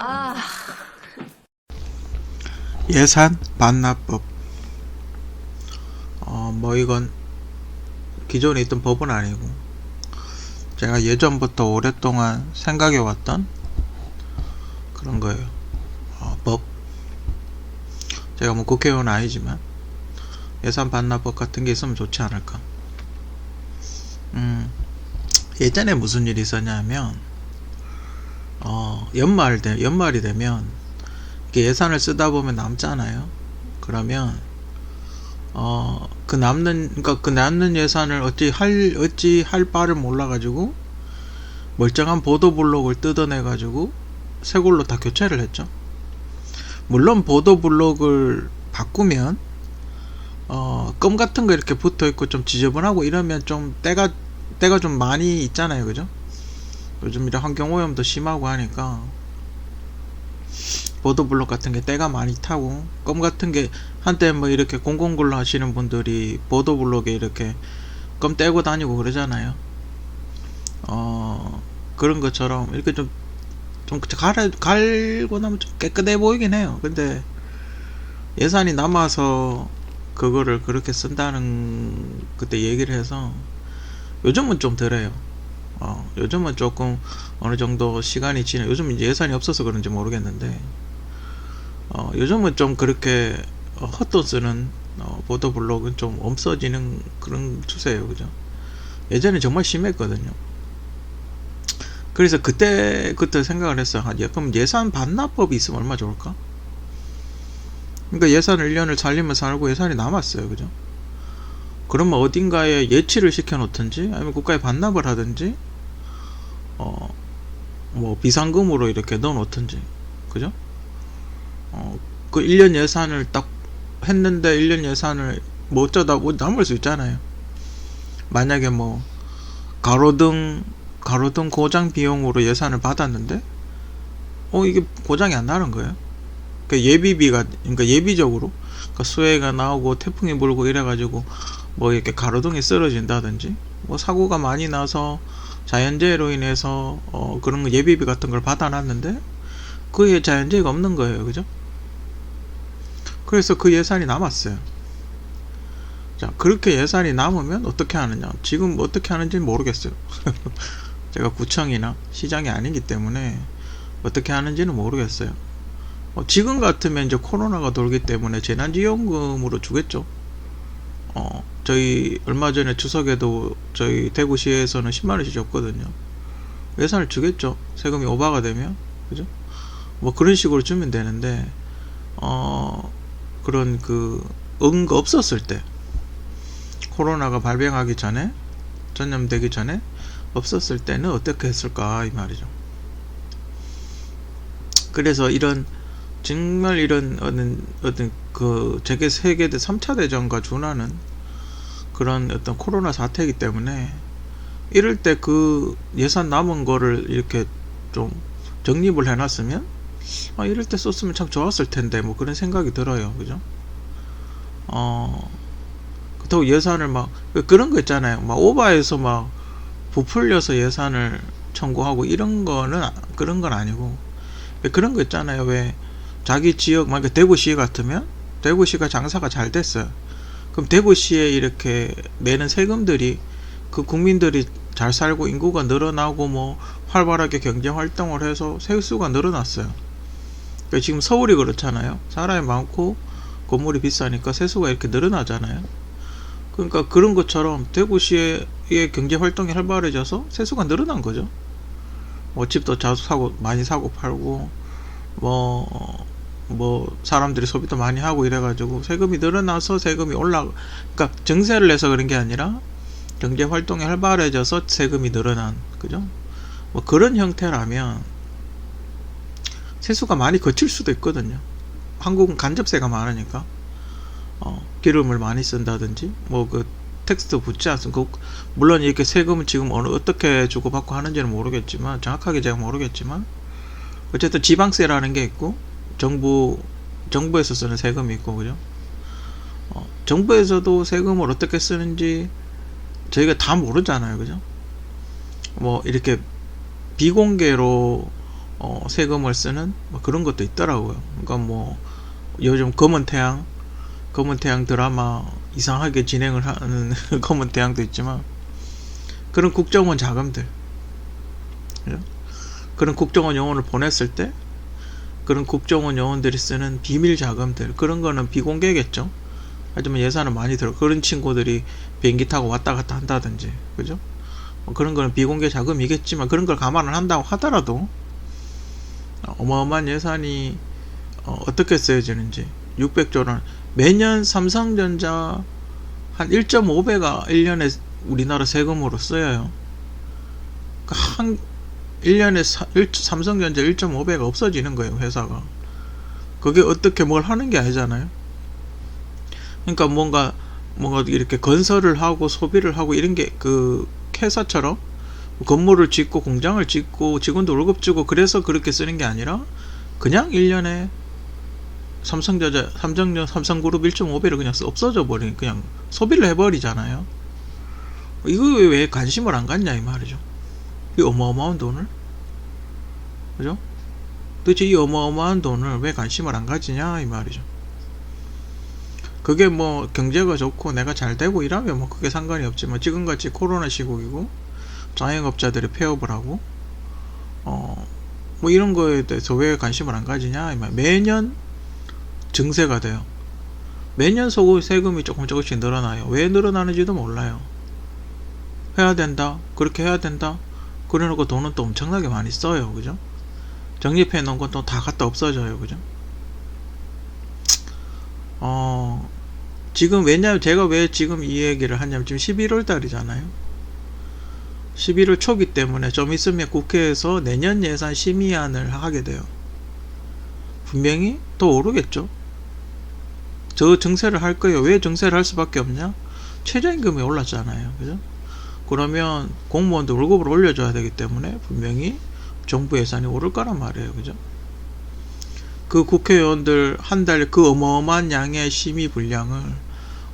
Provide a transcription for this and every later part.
아, 예산 반납법. 뭐 이건 기존에 있던 법은 아니고 제가 예전부터 오랫동안 생각해 왔던 그런 거예요. 법. 제가 뭐 국회의원은 아니지만 예산 반납법 같은 게 있으면 좋지 않을까. 예전에 무슨 일이 있었냐면 연말이 되면 이렇게 예산을 쓰다 보면 남잖아요. 그러면 그 남는 예산을 어찌 할 바를 몰라가지고 멀쩡한 보도블록을 뜯어내가지고 새 걸로 다 교체를 했죠. 물론 보도블록을 바꾸면 껌 같은 거 이렇게 붙어있고 좀 지저분하고 이러면 좀 때가 좀 많이 있잖아요. 그죠? 요즘 이런 환경오염도 심하고 하니까 보도블록 같은 게 때가 많이 타고, 껌 같은 게 한때 뭐 이렇게 공공근로 하시는 분들이 보도블록에 이렇게 껌 떼고 다니고 그러잖아요. 그런 것처럼 이렇게 좀 갈고 나면 좀 깨끗해 보이긴 해요. 근데 예산이 남아서 그거를 그렇게 쓴다는 그때 얘기를 해서 요즘은 좀 덜해요. 요즘은 조금 어느 정도 시간이 지나, 요즘 이제 예산이 없어서 그런지 모르겠는데 요즘은 좀 그렇게 헛돈 쓰는 보도블록은 좀 없어지는 그런 추세예요. 그죠? 예전에 정말 심했거든요. 그래서 그때 생각을 했어요. 그럼 예산 반납법이 있으면 얼마나 좋을까? 그러니까 예산을 1년을 살리면 살고 예산이 남았어요. 그죠? 그러면 어딘가에 예치를 시켜 놓든지 아니면 국가에 반납을 하든지 뭐 비상금으로 이렇게 넣어 놓든지. 그죠? 그 1년 예산을 딱 했는데 1년 예산을 뭐 어쩌다 뭐 남을 수 있잖아요. 만약에 뭐 가로등 고장 비용으로 예산을 받았는데 이게 고장이 안 나는 거예요. 그러니까 예비적으로 그러니까 수해가 나오고 태풍이 불고 이래가지고 뭐 이렇게 가로등이 쓰러진다든지 뭐 사고가 많이 나서 자연재해로 인해서 그런 거 예비비 같은 걸 받아놨는데 그에 자연재해가 없는 거예요. 그죠? 그래서 그 예산이 남았어요. 자, 그렇게 예산이 남으면 어떻게 하느냐? 지금 어떻게 하는지는 모르겠어요. 제가 구청이나 시장이 아니기 때문에 어떻게 하는지는 모르겠어요. 지금 같으면 이제 코로나가 돌기 때문에 재난지원금으로 주겠죠. 저희 얼마 전에 추석에도 저희 대구시에서는 10만원씩 줬거든요. 예산을 주겠죠. 세금이 오바가 되면. 그죠? 뭐 그런 식으로 주면 되는데 그런 거 없었을 때, 코로나가 발병하기 전에, 전염되기 전에 없었을 때는 어떻게 했을까 이 말이죠. 그래서 정말 이런 어떤 세계 3차 대전과 준하는 그런 어떤 코로나 사태이기 때문에 이럴 때 그 예산 남은 거를 이렇게 좀 적립을 해놨으면 이럴 때 썼으면 참 좋았을 텐데 뭐 그런 생각이 들어요. 그죠? 그렇다고 예산을 막 그런 거 있잖아요. 막 오바해서 막 부풀려서 예산을 청구하고 이런 거는 그런 건 아니고, 그런 거 있잖아요. 왜 자기 지역, 만약에 대구시 같으면 대구시가 장사가 잘 됐어요. 그럼 대구시에 이렇게 내는 세금들이 그 국민들이 잘 살고 인구가 늘어나고 뭐 활발하게 경제 활동을 해서 세수가 늘어났어요. 지금 서울이 그렇잖아요. 사람이 많고 건물이 비싸니까 세수가 이렇게 늘어나잖아요. 그러니까 그런 것처럼 대구시의 경제 활동이 활발해져서 세수가 늘어난 거죠. 뭐 집도 자주 많이 사고 팔고 뭐 사람들이 소비도 많이 하고 이래가지고 세금이 늘어나서 세금이 그러니까 증세를 내서 그런 게 아니라 경제 활동이 활발해져서 세금이 늘어난, 그죠? 뭐 그런 형태라면 세수가 많이 거칠 수도 있거든요. 한국은 간접세가 많으니까 기름을 많이 쓴다든지 뭐 텍스트 붙지 않습니까? 물론 이렇게 세금은 지금 어떻게 주고받고 하는지는 모르겠지만, 정확하게 제가 모르겠지만 어쨌든 지방세라는 게 있고 정부에서 쓰는 세금이 있고, 그죠? 정부에서도 세금을 어떻게 쓰는지 저희가 다 모르잖아요. 그죠? 뭐 이렇게 비공개로 세금을 쓰는 뭐 그런 것도 있더라고요. 그러니까 뭐 요즘 검은 태양 드라마 이상하게 진행을 하는 검은 태양도 있지만, 그런 국정원 자금들, 그런 국정원 요원을 보냈을 때 그런 국정원 요원들이 쓰는 비밀 자금들, 그런 거는 비공개겠죠. 하지만 예산은 많이 들어. 그런 친구들이 비행기 타고 왔다 갔다 한다든지, 그죠? 그런 거는 비공개 자금이겠지만, 그런 걸 감안을 한다고 하더라도 어마어마한 예산이 어떻게 쓰여지는지. 600조는 매년 삼성전자 한 1.5배가 1년에 우리나라 세금으로 쓰여요. 그러니까 1년에 삼성전자 1.5배가 없어지는 거예요, 회사가. 그게 어떻게 뭘 하는 게 아니잖아요. 그러니까 뭔가 이렇게 건설을 하고 소비를 하고 이런 게 그 회사처럼 건물을 짓고 공장을 짓고 직원도 월급 주고 그래서 그렇게 쓰는 게 아니라, 그냥 1년에 삼성그룹 1.5배를 그냥 없어져 버리니 그냥 소비를 해버리잖아요. 이거 왜 관심을 안 갖냐 이 말이죠. 이 어마어마한 돈을, 그죠? 도대체 이 어마어마한 돈을 왜 관심을 안 가지냐 이 말이죠. 그게 뭐 경제가 좋고 내가 잘 되고 이러면 뭐 그게 상관이 없지만, 지금같이 코로나 시국이고 자영업자들이 폐업을 하고 뭐 이런 거에 대해서 왜 관심을 안 가지냐 이 말. 매년 증세가 돼요. 매년 세금이 조금씩 늘어나요. 왜 늘어나는지도 몰라요. 해야 된다, 그렇게 해야 된다 그래놓고 돈은 또 엄청나게 많이 써요, 그죠? 적립해 놓은 건 또 다 갖다 없어져요, 그죠? 지금 왜냐면 제가 왜 지금 이 얘기를 하냐면, 지금 11월 달이잖아요. 11월 초기 때문에 좀 있으면 국회에서 내년 예산 심의안을 하게 돼요. 분명히 더 오르겠죠. 저 증세를 할 거예요. 왜 증세를 할 수밖에 없냐? 최저임금이 올랐잖아요, 그죠? 그러면 공무원들 월급을 올려줘야 되기 때문에 분명히 정부 예산이 오를 거란 말이에요, 그죠? 그 국회의원들 한 달에 그 어마어마한 양의 심의 분량을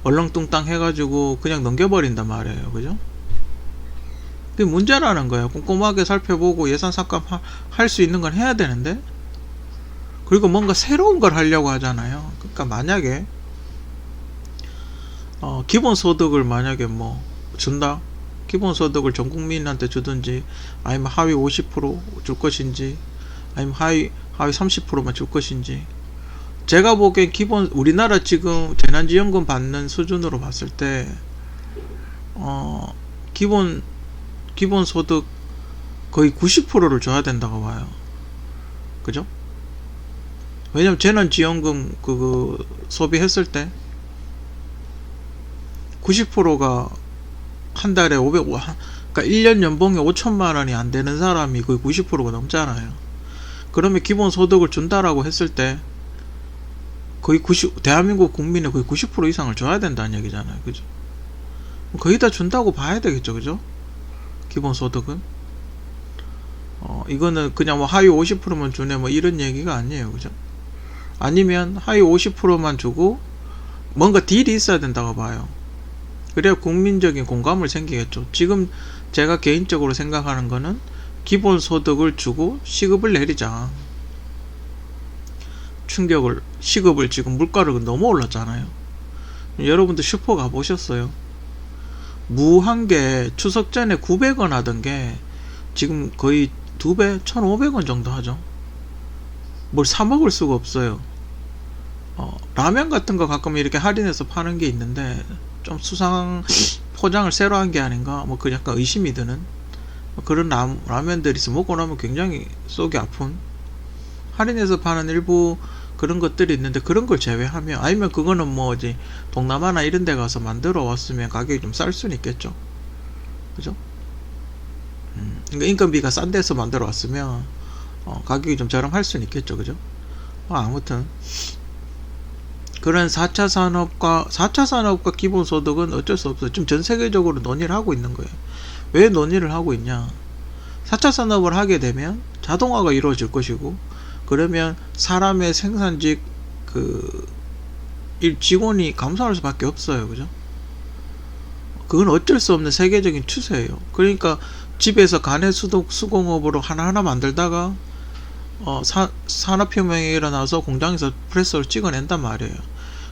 얼렁뚱땅 해가지고 그냥 넘겨버린단 말이에요, 그죠? 그게 문제라는 거예요. 꼼꼼하게 살펴보고 예산 삭감할 수 있는 건 해야 되는데, 그리고 뭔가 새로운 걸 하려고 하잖아요. 그러니까 만약에 기본소득을 만약에 뭐 준다, 기본소득을 전 국민한테 주든지, 아니면 하위 50% 줄 것인지, 아니면 하위 30%만 줄 것인지. 제가 보기엔 우리나라 지금 재난지원금 받는 수준으로 봤을 때 기본소득 거의 90%를 줘야 된다고 봐요, 그죠? 왜냐면 재난지원금 소비했을 때 90%가 한 달에 500, 그러니까 1년 연봉이 5천만 원이 안 되는 사람이 거의 90%가 넘잖아요. 그러면 기본소득을 준다라고 했을 때 거의 대한민국 국민의 거의 90% 이상을 줘야 된다는 얘기잖아요, 그죠? 거의 다 준다고 봐야 되겠죠, 그죠? 기본소득은 이거는 그냥 뭐 하위 50%만 주네 뭐 이런 얘기가 아니에요, 그죠? 아니면 하위 50%만 주고 뭔가 딜이 있어야 된다고 봐요. 그래야 국민적인 공감을 생기겠죠. 지금 제가 개인적으로 생각하는 거는 기본소득을 주고 시급을 내리자. 시급을 지금 물가가 너무 올랐잖아요. 여러분들 슈퍼 가보셨어요? 무 한 개 추석 전에 900원 하던 게 지금 거의 2배 1,500원 정도 하죠. 뭘 사 먹을 수가 없어요. 라면 같은 거 가끔 이렇게 할인해서 파는 게 있는데 좀 수상 포장을 새로 한 게 아닌가 뭐 그 약간 의심이 드는 그런 라면들이 있어. 먹고 나면 굉장히 속이 아픈, 할인해서 파는 일부 그런 것들이 있는데, 그런 걸 제외하면, 아니면 그거는 뭐 이제 동남아나 이런 데 가서 만들어 왔으면 가격이 좀 쌀 수는 있겠죠, 그죠? 그러니까 인건비가 싼 데서 만들어 왔으면 가격이 좀 저렴할 수는 있겠죠, 그죠? 아무튼 그런 4차 산업과 기본소득은 어쩔 수 없어요. 지금 전 세계적으로 논의를 하고 있는 거예요. 왜 논의를 하고 있냐? 4차 산업을 하게 되면 자동화가 이루어질 것이고, 그러면 사람의 생산직 직원이 감소할 수밖에 없어요, 그죠? 그건 어쩔 수 없는 세계적인 추세예요. 그러니까 집에서 가내 수공업으로 하나하나 만들다가 산업혁명이 일어나서 공장에서 프레스로 찍어낸단 말이에요.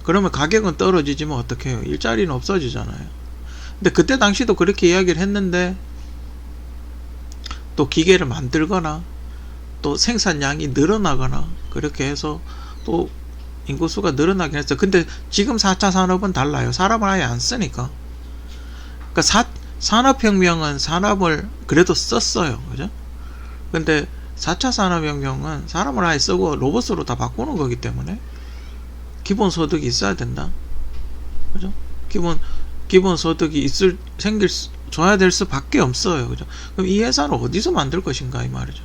그러면 가격은 떨어지지만 어떻게 해요? 일자리는 없어지잖아요. 근데 그때 당시도 그렇게 이야기를 했는데 또 기계를 만들거나 또 생산량이 늘어나거나 그렇게 해서 또 인구수가 늘어나긴 했어. 근데 지금 4차 산업은 달라요. 사람을 아예 안 쓰니까. 그러니까 산업혁명은 산업을 그래도 썼어요. 그죠? 근데 4차 산업혁명은 사람을 아예 쓰고 로봇으로 다 바꾸는 거기 때문에 기본소득이 있어야 된다. 그죠? 기본소득이 줘야 될 수밖에 없어요. 그죠? 그럼 이 예산을 어디서 만들 것인가 이 말이죠.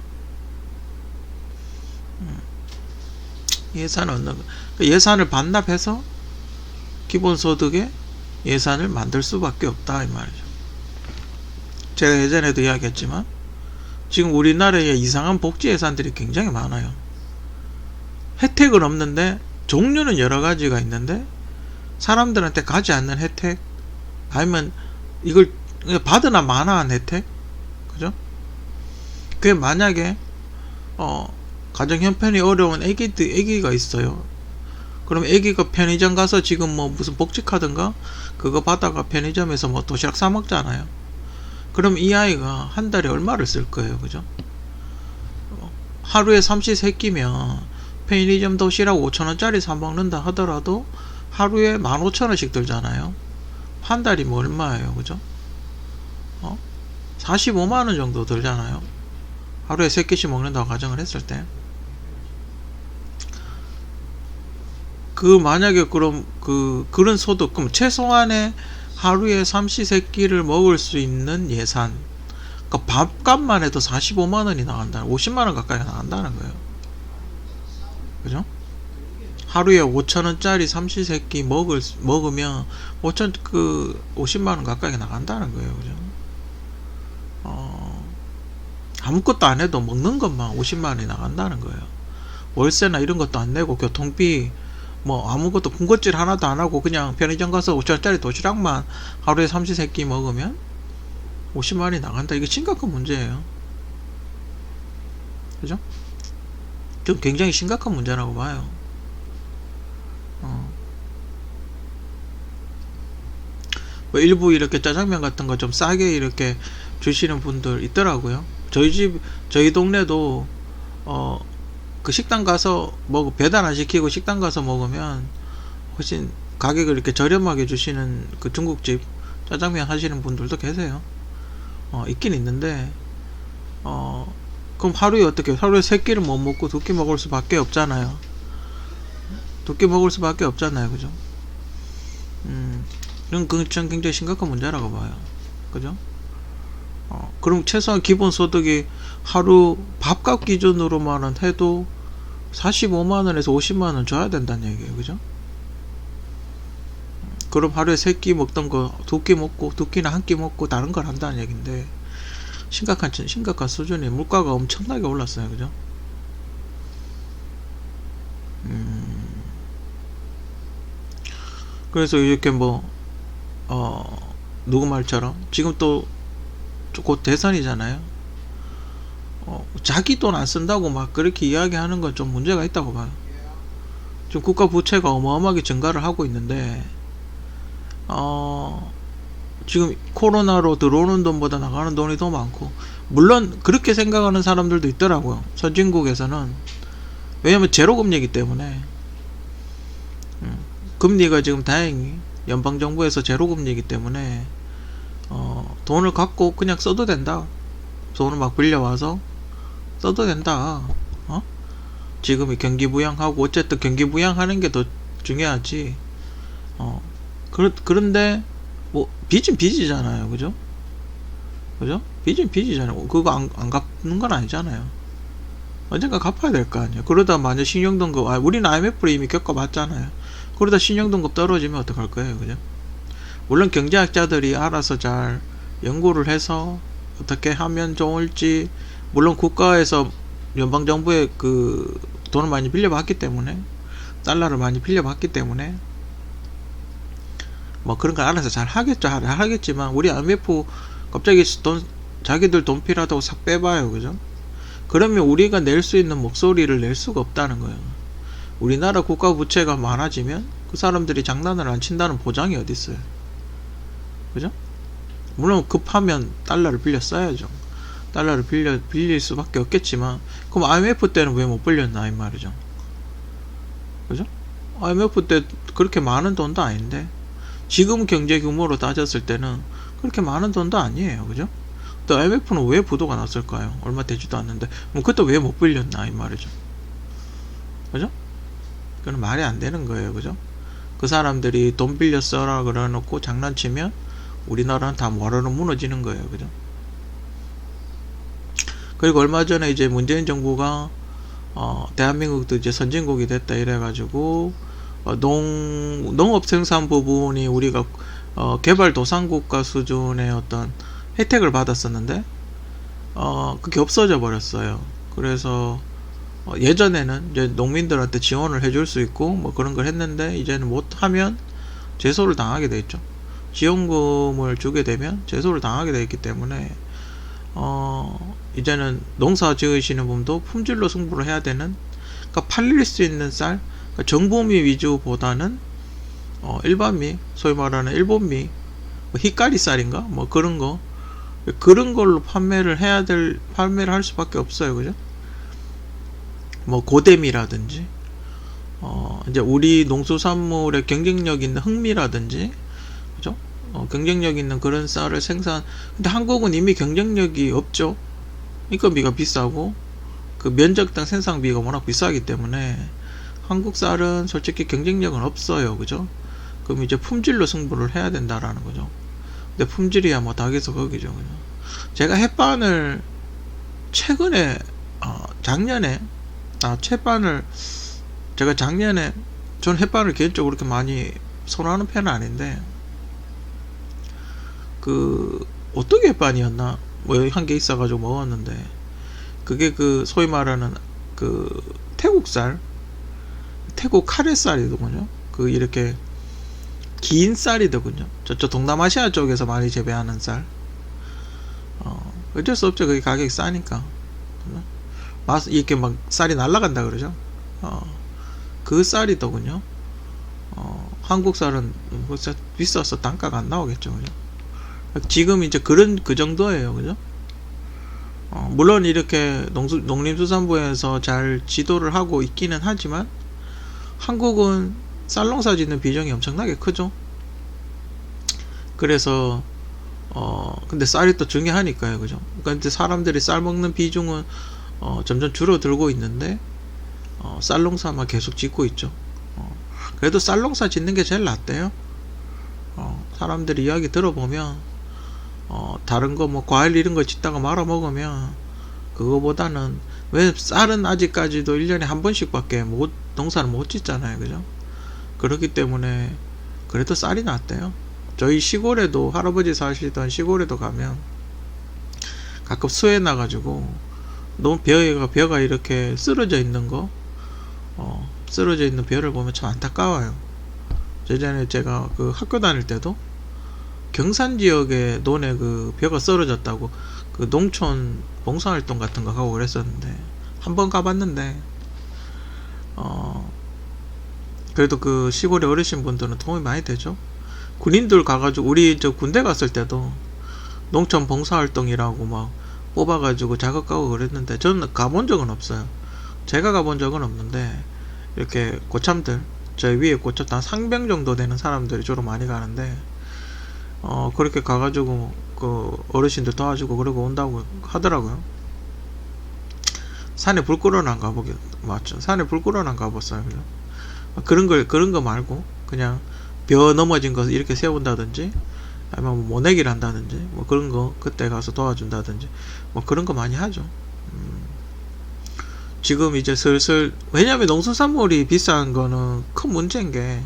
예산을 얻는 거. 예산을 반납해서 기본소득에 예산을 만들 수밖에 없다 이 말이죠. 제가 예전에도 이야기했지만 지금 우리나라에 이상한 복지 예산들이 굉장히 많아요. 혜택은 없는데 종류는 여러 가지가 있는데 사람들한테 가지 않는 혜택 아니면 이걸 받으나 마나한 혜택, 그죠? 그게 만약에 가정 형편이 어려운 애기가 있어요. 그럼 애기가 편의점 가서 지금 뭐 무슨 복지카드인가 그거 받아가 편의점에서 뭐 도시락 사 먹잖아요. 그럼 이 아이가 한 달에 얼마를 쓸 거예요, 그죠? 하루에 삼시세끼면 편의점 도시락 5,000원짜리 사 먹는다 하더라도 하루에 15,000원씩 들잖아요. 한 달이면 얼마예요, 그죠? 45만원 정도 들잖아요. 하루에 3끼씩 먹는다고 가정을 했을 때. 만약에 그런 소득, 그럼 최소한의 하루에 삼시세끼를 먹을 수 있는 예산. 그러니까 밥값만 해도 45만원이 나간다. 50만원 가까이 나간다는 거예요. 그죠? 하루에 5,000원짜리 삼시세끼 먹으면 50만원 가까이 나간다는 거예요. 그죠? 아무것도 안 해도 먹는 것만 50만원이 나간다는 거예요. 월세나 이런 것도 안 내고 교통비 뭐 아무것도 군것질 하나도 안 하고 그냥 편의점 가서 5,000원짜리 도시락만 하루에 삼시세끼 먹으면 50만원이 나간다. 이게 심각한 문제예요. 그죠? 좀 굉장히 심각한 문제라고 봐요. 뭐 일부 이렇게 짜장면 같은 거 좀 싸게 이렇게 주시는 분들 있더라고요. 저희 동네도 그 식당 가서 배달 안 시키고 식당 가서 먹으면 훨씬 가격을 이렇게 저렴하게 주시는 그 중국집 짜장면 하시는 분들도 계세요. 있긴 있는데 그럼 하루에 어떻게 하루에 3끼를 못 먹고 2끼 먹을 수밖에 없잖아요. 2끼 먹을 수밖에 없잖아요. 그죠? 이건 굉장히 심각한 문제라고 봐요. 그죠? 그럼 최소한 기본소득이 하루 밥값 기준으로만 해도 45만원에서 50만원 줘야 된다는 얘기예요. 그죠? 그럼 하루에 3끼 먹던 거 2끼 먹고 2끼나 1끼 먹고 다른 걸 한다는 얘기인데 심각한 수준이 물가가 엄청나게 올랐어요. 그죠? 그래서 이렇게 누구 말처럼 지금 또 곧 대선이잖아요. 자기 돈 안 쓴다고 막 그렇게 이야기하는 건 좀 문제가 있다고 봐요. 지금 국가 부채가 어마어마하게 증가를 하고 있는데 지금 코로나로 들어오는 돈보다 나가는 돈이 더 많고, 물론 그렇게 생각하는 사람들도 있더라고요. 선진국에서는. 왜냐면 제로금리이기 때문에. 금리가 지금 다행히 연방정부에서 제로금리이기 때문에 돈을 갖고 그냥 써도 된다. 돈을 막 빌려와서 써도 된다. 지금이 경기부양하고, 어쨌든 경기부양하는 게 더 중요하지. 그런데 빚은 빚이잖아요. 그죠? 그죠? 빚은 빚이잖아요. 그거 안 갚는 건 아니잖아요. 언젠가 갚아야 될 거 아니에요. 그러다 만약 신용등급, 우리는 IMF를 이미 겪어봤잖아요. 그러다 신용등급 떨어지면 어떡할 거예요. 그죠? 물론 경제학자들이 알아서 잘 연구를 해서 어떻게 하면 좋을지, 물론 국가에서 연방정부에 돈을 많이 빌려봤기 때문에, 달러를 많이 빌려봤기 때문에 그런 거 알아서 잘 하겠지만, 우리 IMF 갑자기 자기들 돈 필요하다고 싹 빼봐요. 그죠? 그러면 우리가 낼 수 있는 목소리를 낼 수가 없다는 거예요. 우리나라 국가 부채가 많아지면 그 사람들이 장난을 안 친다는 보장이 어디 있어요. 그죠? 물론 급하면 달러를 빌려 써야죠. 달러를 빌릴 수밖에 없겠지만, 그럼 IMF 때는 왜 못 빌렸나 이 말이죠. 그죠? IMF 때 그렇게 많은 돈도 아닌데, 지금 경제 규모로 따졌을 때는 그렇게 많은 돈도 아니에요. 그죠? 또 IMF는 왜 부도가 났을까요? 얼마 되지도 않는데. 그럼 그때 왜 못 빌렸나 이 말이죠. 그죠? 그건 말이 안 되는 거예요. 그죠? 그 사람들이 돈 빌려 써라 그래놓고 장난치면 우리나라는 다 와르르 무너지는 거예요. 그죠? 그리고 얼마 전에 이제 문재인 정부가 대한민국도 이제 선진국이 됐다 이래가지고 농업 생산 부분이 우리가 개발도상국가 수준의 어떤 혜택을 받았었는데 그게 없어져 버렸어요. 그래서 예전에는 이제 농민들한테 지원을 해줄 수 있고 뭐 그런 걸 했는데, 이제는 못하면 제소를 당하게 돼 있죠. 지원금을 주게 되면 제소를 당하게 돼 있기 때문에 이제는 농사 지으시는 분도 품질로 승부를 해야 되는, 그러니까 팔릴 수 있는 쌀, 그러니까 정보미 위주보다는 일반미, 소위 말하는 일본미, 뭐 희까리 쌀인가 뭐 그런 걸로 판매를 할 수밖에 없어요. 그죠? 뭐 고대미라든지 이제 우리 농수산물의 경쟁력 있는 흑미라든지, 그죠? 경쟁력 있는 그런 쌀을 근데 한국은 이미 경쟁력이 없죠. 인건비가 비싸고 그 면적당 생산비가 워낙 비싸기 때문에 한국 쌀은 솔직히 경쟁력은 없어요. 그죠? 그럼 이제 품질로 승부를 해야 된다라는 거죠. 근데 품질이야 뭐 닭에서 거기죠. 그죠? 제가 햇반을 최근에 작년에 저는 햇반을 개인적으로 그렇게 많이 선호하는 편은 아닌데, 어떻게 햇반이었나 뭐 한 개 있어가지고 먹었는데, 그게 소위 말하는 태국 카레쌀이더군요. 이렇게 긴 쌀이더군요. 저쪽 동남아시아 쪽에서 많이 재배하는 쌀. 어쩔 수 없죠. 그게 가격이 싸니까. 이렇게 막 쌀이 날아간다 그러죠. 그 쌀이더군요. 한국 쌀은 비싸서 단가가 안 나오겠죠. 그죠? 지금 이제 그 정도예요. 그죠? 물론 이렇게 농림수산부에서 잘 지도를 하고 있기는 하지만 한국은 쌀농사 짓는 비중이 엄청나게 크죠. 그래서 근데 쌀이 또 중요하니까요. 그죠? 그러니까 사람들이 쌀 먹는 비중은 점점 줄어들고 있는데 쌀농사만 계속 짓고 있죠. 그래도 쌀농사 짓는 게 제일 낫대요. 사람들이 이야기 들어보면 다른 거 뭐 과일 이런 거 짓다가 말아 먹으면 그거보다는, 왜 쌀은 아직까지도 1년에 한 번씩밖에 농사를 못 짓잖아요. 그죠? 그렇기 때문에 그래도 쌀이 낫대요. 저희 시골에도, 할아버지 사시던 시골에도 가면 가끔 수해 나가지고 벼가 이렇게 쓰러져 있는 쓰러져 있는 벼를 보면 참 안타까워요. 예전에 제가 학교 다닐 때도 경산 지역에 논에 벼가 쓰러졌다고 농촌 봉사활동 같은 거 하고 그랬었는데, 한번 가봤는데 그래도 시골에 어르신 분들은 도움이 많이 되죠. 군인들 가가지고, 우리 군대 갔을 때도 농촌 봉사활동이라고 막 뽑아가지고 작업하고 그랬는데, 저는 가본 적은 없어요. 제가 가본 적은 없는데, 이렇게 고참들, 저희 위에 고참 한 상병 정도 되는 사람들이 주로 많이 가는데, 그렇게 가가지고 어르신들 도와주고 그러고 온다고 하더라고요. 산에 불 끄러는 안 가보긴 맞죠. 산에 불 끄러는 안 가봤어요. 그런 거 말고 그냥 벼 넘어진 거 이렇게 세운다든지, 아니면 뭐 모내기를 한다든지, 뭐 그런 거 그때 가서 도와준다든지, 뭐 그런 거 많이 하죠. 지금 이제 슬슬, 왜냐면 농수산물이 비싼 거는 큰 문제인 게,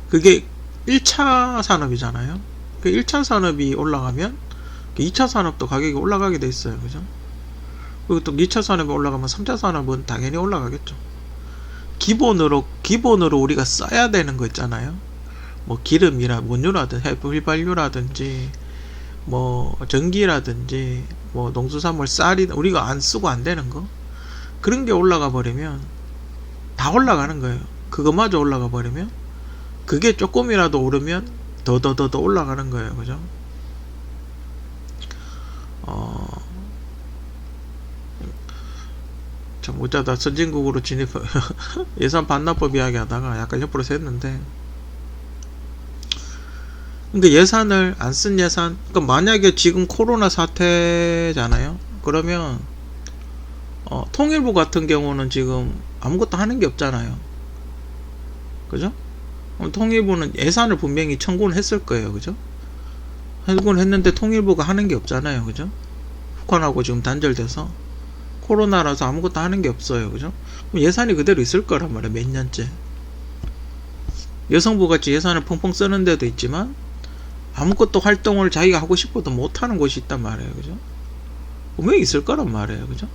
그게 1차 산업이잖아요. 그 1차 산업이 올라가면 2차 산업도 가격이 올라가게 돼 있어요. 그죠? 그리고 또 2차 산업이 올라가면 3차 산업은 당연히 올라가겠죠. 기본으로 우리가 써야 되는 거 있잖아요. 뭐 기름이라 원유라든지 휘발유라든지 뭐 전기라든지 뭐 농수산물 쌀이 우리가 안 쓰고 안 되는 거 그런 게 올라가 버리면 다 올라가는 거예요. 그것마저 올라가 버리면 그게 조금이라도 오르면 더 올라가는 거예요. 그죠? 참 어쩌다 선진국으로 진입 예산 반납법 이야기 하다가 약간 옆으로 샜는데, 그러니까 예산을 안 쓴 예산, 그러니까 만약에 지금 코로나 사태잖아요. 그러면 통일부 같은 경우는 지금 아무것도 하는 게 없잖아요. 그죠? 통일부는 예산을 분명히 청구를 했을 거예요. 그죠? 청구를 했는데 통일부가 하는 게 없잖아요. 그죠? 북한하고 지금 단절돼서 코로나라서 아무것도 하는 게 없어요. 그죠? 그럼 예산이 그대로 있을 거란 말이에요. 몇 년째. 여성부 같이 예산을 펑펑 쓰는 데도 있지만 아무것도 활동을 자기가 하고 싶어도 못 하는 곳이 있단 말이에요. 그죠? 분명히 있을 거란 말이에요. 그죠?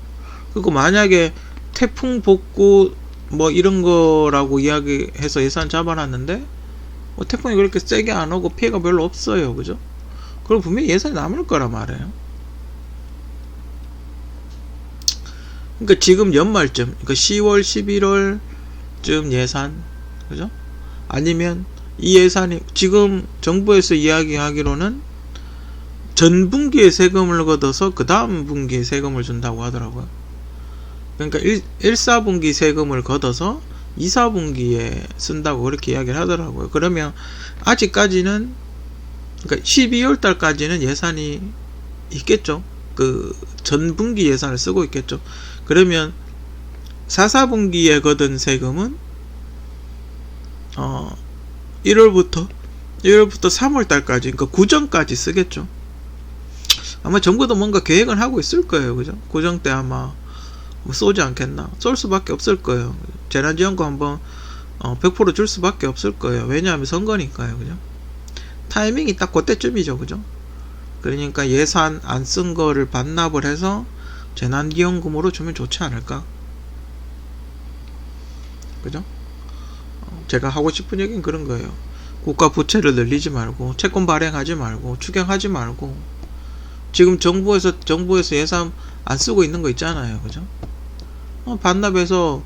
그리고 만약에 태풍 복구 뭐 이런 거라고 이야기해서 예산 잡아놨는데 뭐 태풍이 그렇게 세게 안 오고 피해가 별로 없어요. 그죠? 그럼 분명히 예산이 남을 거란 말이에요. 그러니까 지금 연말쯤, 그러니까 10월, 11월쯤 예산, 그죠? 아니면 이 예산이 지금 정부에서 이야기하기로는 전 분기에 세금을 걷어서 그 다음 분기에 세금을 준다고 하더라고요. 그러니까 1, 4분기 세금을 걷어서 2, 4분기에 쓴다고 그렇게 이야기를 하더라고요. 그러면 아직까지는, 그러니까 12월 달까지는 예산이 있겠죠. 그 전 분기 예산을 쓰고 있겠죠. 그러면 4, 4분기에 걷은 세금은 1월부터 3월 달까지, 그러니까 구정까지 쓰겠죠. 아마 정부도 뭔가 계획을 하고 있을 거예요. 그죠? 구정 때 아마 뭐 쏘지 않겠나? 쏠 수밖에 없을 거예요. 재난지원금 한번 100% 줄 수밖에 없을 거예요. 왜냐하면 선거니까요. 그죠? 타이밍이 딱 그때쯤이죠. 그죠? 그러니까 예산 안 쓴 거를 반납을 해서 재난기원금으로 주면 좋지 않을까? 그죠? 제가 하고 싶은 얘기는 그런 거예요. 국가 부채를 늘리지 말고, 채권 발행하지 말고, 추경하지 말고, 지금 정부에서 예산 안 쓰고 있는 거 있잖아요. 그죠? 반납해서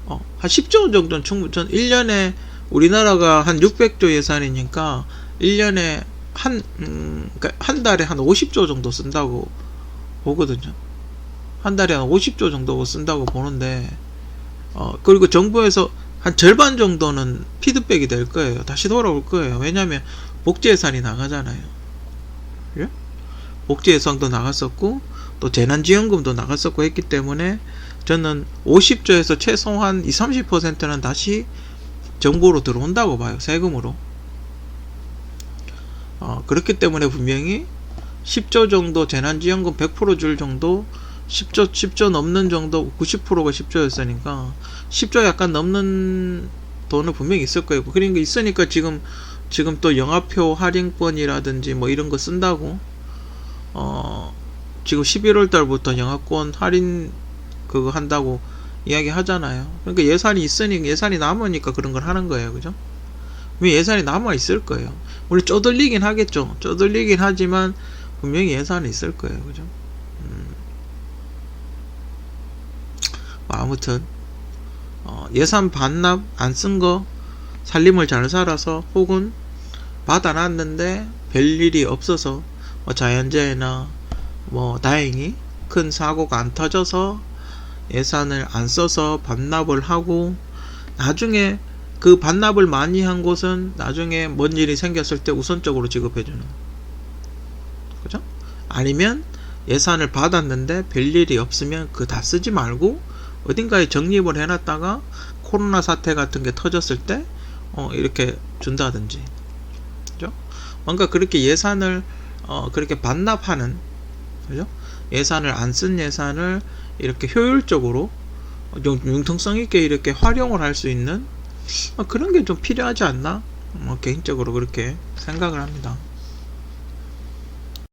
한 10조 원 정도는 충분히, 전 1년에 우리나라가 한 600조 예산이니까 1년에 그러니까 한 달에 한 50조 정도 쓴다고 보거든요. 한 달에 한 50조 정도 쓴다고 보는데, 그리고 정부에서 한 절반 정도는 피드백이 될 거예요. 다시 돌아올 거예요. 왜냐하면 복지 예산이 나가잖아요. 예? 복지 예산도 나갔었고 또 재난지원금도 나갔었고 했기 때문에 저는 50조에서 최소한 20-30%는 다시 정부로 들어온다고 봐요. 세금으로. 그렇기 때문에 분명히 10조 정도 재난지원금 100% 줄 정도, 10조 넘는 정도, 90%가 10조였으니까 10조 약간 넘는 돈은 분명히 있을 거예요. 그러니까 있으니까 지금 또 영화표 할인권이라든지 뭐 이런 거 쓴다고, 지금 11월 달부터 영화권 할인 그거 한다고 이야기 하잖아요. 그러니까 예산이 있으니까, 예산이 남으니까 그런 걸 하는 거예요. 그죠? 예산이 남아 있을 거예요. 물론 쪼들리긴 하겠죠. 쪼들리긴 하지만 분명히 예산이 있을 거예요. 그죠? 아무튼 예산 반납 안 쓴 거 살림을 잘 살아서 혹은 받아놨는데 별일이 없어서 자연재해나 뭐 다행히 큰 사고가 안 터져서 예산을 안 써서 반납을 하고, 나중에 그 반납을 많이 한 곳은 나중에 뭔 일이 생겼을 때 우선적으로 지급해주는, 그죠? 아니면 예산을 받았는데 별일이 없으면 그 다 쓰지 말고 어딘가에 적립을 해놨다가 코로나 사태 같은 게 터졌을 때 이렇게 준다든지, 그죠? 뭔가 그렇게 예산을 그렇게 반납하는, 그죠? 예산을 안 쓴 예산을 이렇게 효율적으로 융통성 있게 이렇게 활용을 할 수 있는 그런 게 좀 필요하지 않나? 개인적으로 그렇게 생각을 합니다.